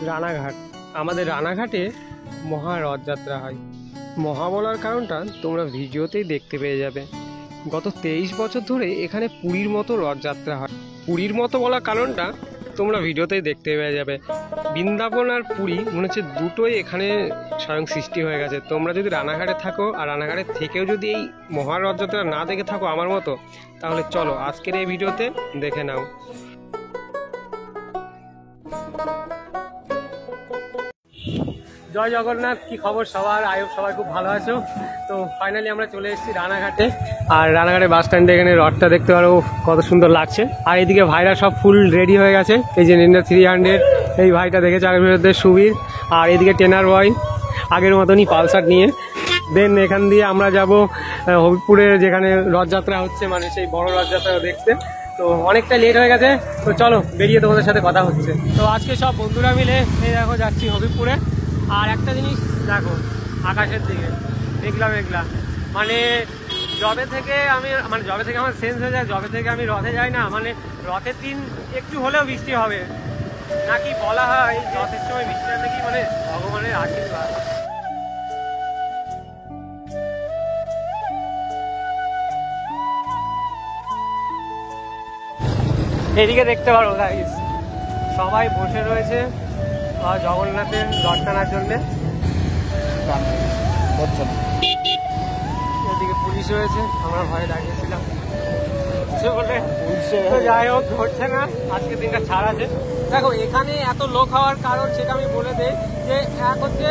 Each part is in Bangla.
রানাঘাট। আমাদের রানাঘাটে মহা রথযাত্রা হয়। মহা বলার কারণটা তোমরা ভিডিওতেই দেখতে পেয়ে যাবে। গত 23 বছর ধরে এখানে পুরীর মতো রথযাত্রা হয়। পুরীর মতো বলার কারণটা তোমরা ভিডিওতেই দেখতে পেয়ে যাবে। বৃন্দাবন আর পুরী মনে হচ্ছে দুটোই এখানে স্বয়ং সৃষ্টি হয়ে গেছে। তোমরা যদি রানাঘাটে থাকো আর রানাঘাটের থেকেও যদি এই মহা রথযাত্রা না দেখে থাকো আমার মতো, তাহলে চলো আজকের এই ভিডিওতে দেখে নাও। জয় জগন্নাথ, কি খবর সবার? আয়ুব সবাই খুব ভালো আছো তো? ফাইনালি আমরা চলে এসেছি রানাঘাটে। আর রানাঘাটের বাস স্ট্যান্ডে এখানে রথটা দেখতে পারো, কত সুন্দর লাগছে। আর এইদিকে ভাইরা সব ফুল রেডি হয়ে গেছে। এই যে নিন্দা 300 এই ভাইটা দেখেছে আগের ভিতরে সুবীর। আর এদিকে টেনার বয় আগের মতনই পালসার নিয়ে। দেন এখান দিয়ে আমরা যাব হবিপুরে, যেখানে রথযাত্রা হচ্ছে, মানে সেই বড় রথযাত্রা দেখতে। তো অনেকটা লেট হয়ে গেছে, তো চলো বেরিয়ে তোমাদের সাথে কথা হচ্ছে। তো আজকে সব বন্ধুরা মিলে এই দেখো যাচ্ছি হবিপুরে। আর একটা জিনিস দেখো, আকাশের দিকে দেখলাম মানে জবে থেকে আমার সেন্স হয়ে যায়, জবে থেকে আমি রথে যাই না, মানে রথের দিন একটু হলেও বৃষ্টি হবে নাকি বলা হয়। রথের সময় বৃষ্টিটা নাকি মানে ভগবানের আশীর্বাদ। এদিকে দেখতে পারো গাইস, সবাই বসে রয়েছে জগন্নাথের রথ টানার জন্যে। এদিকে পুলিশ রয়েছে, আমরা ভয়ে দাঁড়িয়েছিলাম বলে। যাই হোক, ধরছে না, আজকে দিনটা ছাড় আছে। দেখো এখানে এত লোক হওয়ার কারণ সেটা আমি বলে দেই, যে এক হচ্ছে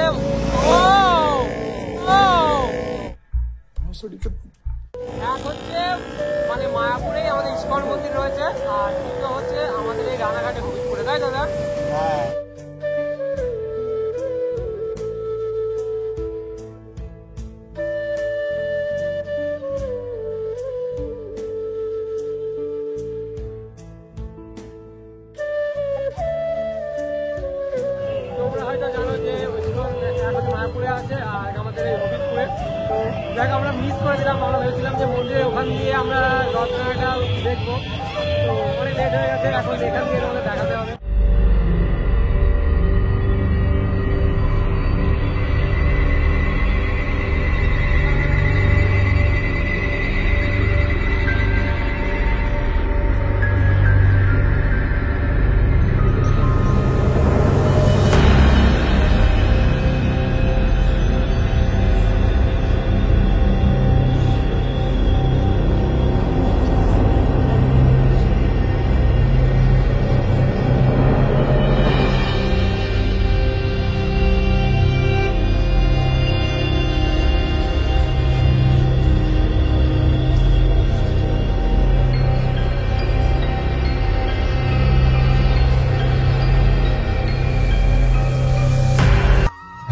মানে মায়াপুরে আমাদের ইস্কন মন্দির রয়েছে, আর দ্বিতীয় হচ্ছে আমাদের এই রানাঘাটে হবিপুরে, তাই দাদা? হ্যাঁ। তোমরা হয়তো জানো যে মায়াপুরে আছে আর আমাদের এই হবিপুরে। তো দেখ আমরা মিস করে দিলাম, আমরা ভেবেছিলাম যে মন্দিরে ওখান দিয়ে আমরা রথযাত্রাটা দেখবো। তো অনেক লেট হয়ে গেছে, এখন এখান দিয়ে আমাদের দেখাতে হবে।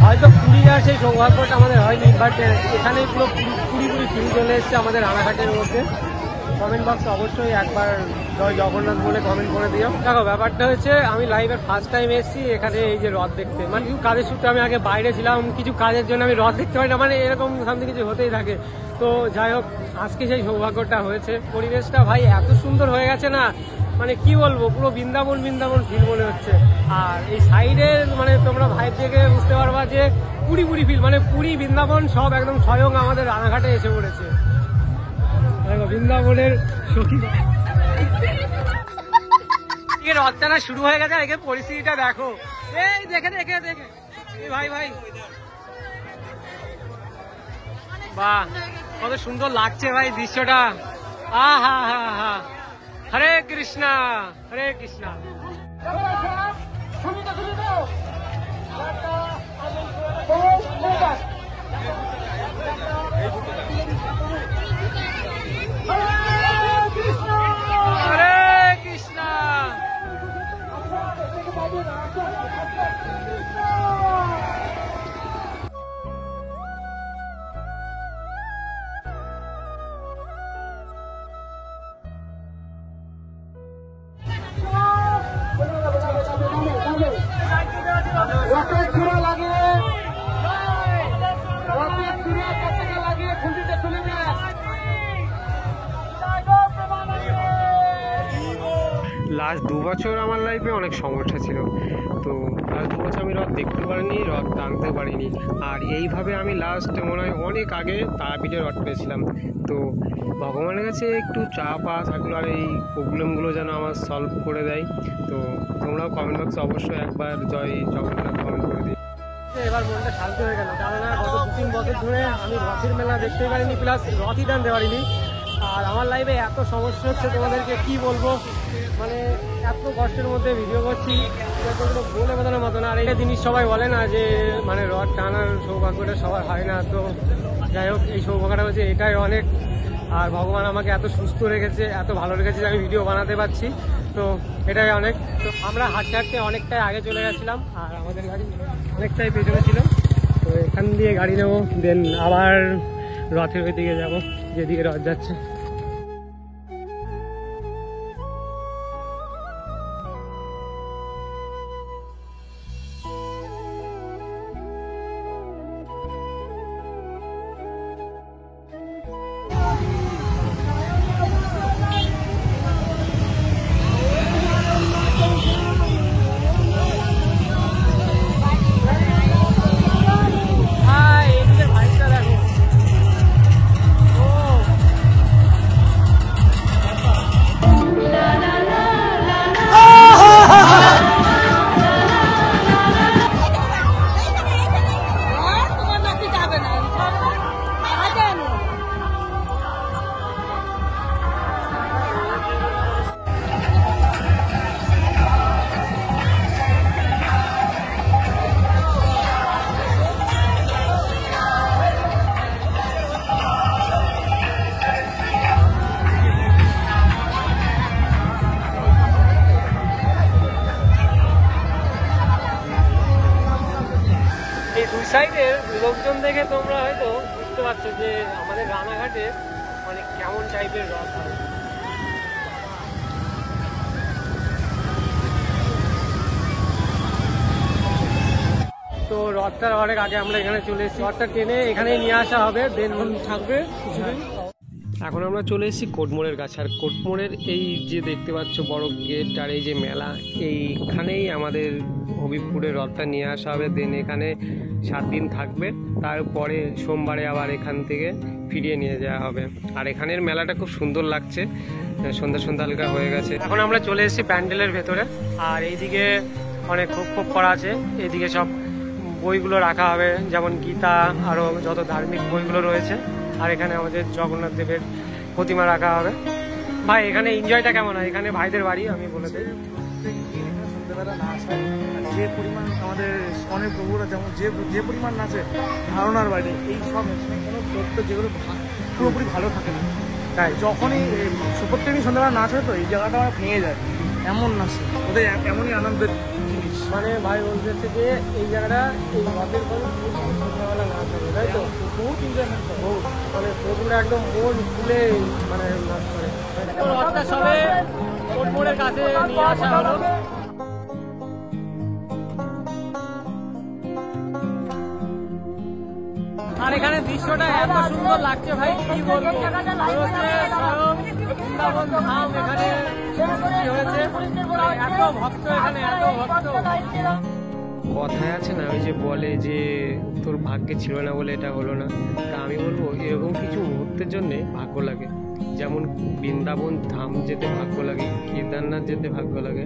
হয়তো পুরী যাওয়ার সেই সৌভাগ্যটা আমাদের হয়নি, বাট এখানে পুরো পুরি ফিরে চলে এসছে আমাদের রানাঘাটের মধ্যে। কমেন্ট বক্সে অবশ্যই একবার জয় জগন্নাথ বলে কমেন্ট করে দিও। দেখো ব্যাপারটা হচ্ছে, আমি লাইভে ফার্স্ট টাইম এসেছি এখানে এই যে রথ দেখতে। মানে কিছু কাজের সূত্রে আমি আগে বাইরে ছিলাম, কিছু কাজের জন্য আমি রথ দেখতে পারি না, মানে এরকম সামনে কিছু হতেই থাকে। তো যাই হোক, আজকে সেই সৌভাগ্যটা হয়েছে। পরিবেশটা ভাই এত সুন্দর হয়ে গেছে না, মানে কি বলবো, পুরো বৃন্দাবন ফিল মনে হচ্ছে। আর এই সাইডের মানে তোমরা ভাই থেকে বুঝতে পারবা যে পুরি ফিল, মানে পুরী বৃন্দাবন সব একদম স্বয়ং আমাদের রানাঘাটে এসে পড়েছে। বৃন্দাবনের রথটানা শুরু হয়ে গেছে, এখানে পরিস্থিতিটা দেখো। এই দেখে ভাই বাহ, কত সুন্দর লাগছে ভাই দৃশ্যটা। হা হরে কৃষ্ণা হরে কৃষ্ণা। লাস্ট 2 বছর আমার লাইফে অনেক সমস্যা ছিল, তো লাস্ট 2 বছর আমি রথ দেখতে পারিনি, রথ টানতে পারিনি। আর এইভাবে আমি লাস্ট মনে হয় অনেক আগে তারাপীঠে রথ পেয়েছিলাম। তো ভগবানের কাছে একটু চাপ থাকলো আর এই প্রবলেমগুলো যেন আমার সলভ করে দেয়। তো তোমরাও কমেন্ট বক্সে অবশ্যই একবার জয় জগন্নাথ কমেন্ট করে দিই। এবার মনটা শান্ত হয়ে গেল, কারণ গত 2-3 বছর ধরে আমি রথের মেলা দেখতে পারিনি, প্লাস রথই টানতে পারিনি। আর আমার লাইফে এত সমস্যা হচ্ছে, তোমাদেরকে কি বলবো, মানে এত কষ্টের মধ্যে ভিডিও করছি, কোনো বলে বোঝানোর মতো না। আর এই জিনিস সবাই বলে না যে মানে রথ টানার সৌভাগ্যটা সবার হয় না। তো যাই হোক, এই সৌভাগ্যটা হচ্ছে এটাই অনেক। আর ভগবান আমাকে এত সুস্থ রেখেছে, এত ভালো রেখেছে যে আমি ভিডিও বানাতে পারছি, তো এটাই অনেক। তো আমরা হাঁটতে হাঁটতে অনেকটাই আগে চলে গেছিলাম, আর আমাদের গাড়ি অনেকটাই পেছনে ছিল। তো এখান দিয়ে গাড়ি নেবো, দেন আবার রথের ওই দিকে যাবো যেদিকে রথ যাচ্ছে। সাইডের লোকজন দেখে তোমরা হয়তো বুঝতে পারছো যে আমাদের রানাঘাটে মানে কেমন টাইপের রথ হয়। তো রথটার অনেক আগে আমরা এখানে চলে এসেছি, রথটা টেনে এখানেই নিয়ে আসা হবে, দেন থাকবে। এখন আমরা চলে এসেছি কোটমোড়ের কাছে, আর কোটমোড়ের এই যে দেখতে পাচ্ছ বড় গেট আর এই যে মেলা, এইখানেই আমাদের হবিবপুরের রথটা নিয়ে আসা হবে। দেন এখানে 7 দিন থাকবে, তারপরে সোমবারে আবার এখান থেকে ফিরিয়ে নিয়ে যাওয়া হবে। আর এখানের মেলাটা খুব সুন্দর লাগছে, সন্ধ্যা সন্ধ্যা হালকা হয়ে গেছে। এখন আমরা চলে এসেছি প্যান্ডেলের ভেতরে, আর এইদিকে অনেক খোপ করা আছে, এইদিকে সব বইগুলো রাখা হবে, যেমন গীতা, আরও যত ধার্মিক বইগুলো রয়েছে। আর এখানে আমাদের জগন্নাথ দেবের প্রতিমা রাখা হবে। ভাই এখানে এনজয়টা কেমন হয়? এখানে ভাইদের বাড়ি, আমি বলে দিই, সন্ধ্যেবেলা নাচ হয়, যে পরিমাণ আমাদের স্কনের প্রভুরা যেমন যে পরিমাণ নাচে ধারণার বাইরে, এই সব কোনো তথ্য যেগুলো পুরোপুরি ভালো থাকে না। তাই যখনই প্রত্যেকদিন সন্ধ্যাবেলা নাচ হয়, তো এই জায়গাটা আমার ভেঙে যায়, এমন নাচে ওদের এমনই আনন্দের জিনিস। মানে ভাই বলতেছে যে এই জায়গাটা এই রথের ফলে সন্ধ্যাবেলা নাচ হবে, তাই তো? বহুত এনজয়মেন্ট, বহুত, মানে প্রভুরা একদম মন খুলে মানে নাচ করে। রথটা সবে কোটমোড়ের কাছে নিয়ে আসা হলো। আর এখানে দৃশ্যটা এত সুন্দর লাগছে ভাই, কি বলবো। বৃন্দাবন ধাম এখানে হয়েছে, এত ভক্ত, এখানে এত ভক্ত। কথায় আছে না, ওই যে বলে যে তোর ভাগ্যে ছিল না বলে এটা হলো না। তা আমি বলবো এরকম কিছু মুহূর্তের জন্যে ভাগ্য লাগে, যেমন বৃন্দাবন ধাম যেতে ভাগ্য লাগে, কেদারনাথ যেতে ভাগ্য লাগে,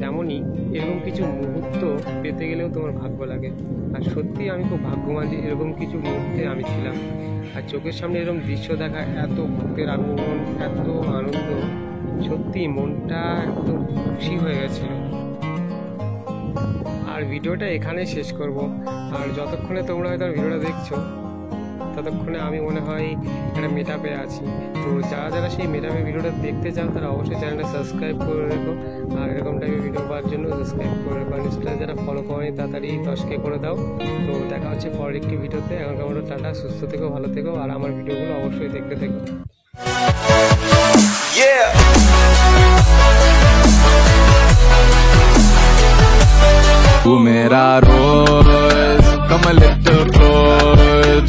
তেমনই এরকম কিছু মুহূর্ত পেতে গেলেও তোমার ভাগ্য লাগে। আর সত্যি আমি খুব ভাগ্যবান যে এরকম কিছু মুহূর্তে আমি ছিলাম। আর চোখের সামনে এরকম দৃশ্য দেখা, এত ভক্তের আগমন, এত আনন্দ, সত্যি মনটা একদম খুশি হয়ে গেছিল। আর ভিডিওটা এখানে শেষ করব। আর যতক্ষণে তোমরা হয়তো ভিডিওটা দেখছো, ততক্ষণে আমি মনে হয় একটা মিটআপে আছি। তো যারা যারা সেই মিটআপে ভিডিওটা দেখতে চান, তারা অবশ্যই চ্যানেলটা সাবস্ক্রাইব করে রেখো। আর এরকম টাইপের ভিডিও পাওয়ার জন্য সাবস্ক্রাইব করে রেখো। আর ইনস্টাগ্রামে যারা ফলো করেনি তাড়াতাড়ি 10K করে দাও। তো দেখা হচ্ছে পরের একটি ভিডিওতে। এখনকার মতো টাটা, সুস্থ থেকো, ভালো থেকো, আর আমার ভিডিওগুলো অবশ্যই দেখতে থেকো। तू मेरा रोज कमल तो